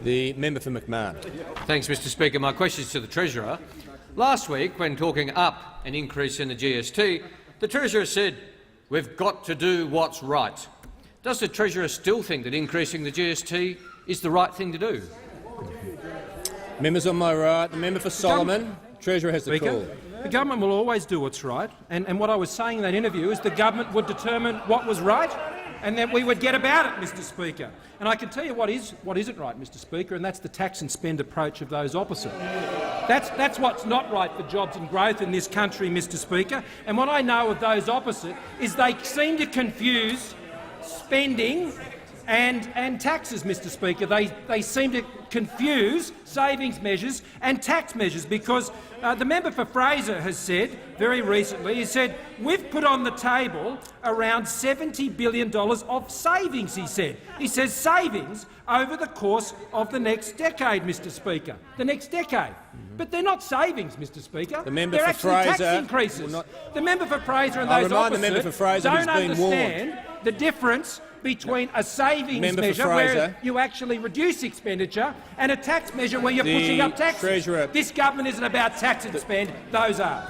The member for McMahon. Thanks, Mr Speaker. My question is to the Treasurer. Last week, when talking up an increase in the GST, the Treasurer said, "We've got to do what's right." Does the Treasurer still think that increasing the GST is the right thing to do? Members on my right. The member for Solomon. Treasurer has the call. The government will always do what's right, and what I was saying in that interview is the government would determine what was right and that we would get about it, Mr Speaker. And I can tell you what isn't right, Mr Speaker, and that's the tax and spend approach of those opposite. That's what's not right for jobs and growth in this country, Mr Speaker. And what I know of those opposite is they seem to confuse spending and taxes, Mr Speaker. They seem to confuse savings measures and tax measures, because the member for Fraser has said very recently, he said, "We've put on the table around $70 billion of savings," he said. He says savings over the course of the next decade, Mr Speaker. The next decade. But they're not savings, Mr Speaker. The member they're for actually Fraser tax increases. not... The member for Fraser and I'll those remind opposite the member for Fraser don't he's been understand warned. the difference between a savings Member for measure Fraser. where you actually reduce expenditure and a tax measure where you're The pushing up taxes. Treasurer. This government isn't about tax and spend. Those are.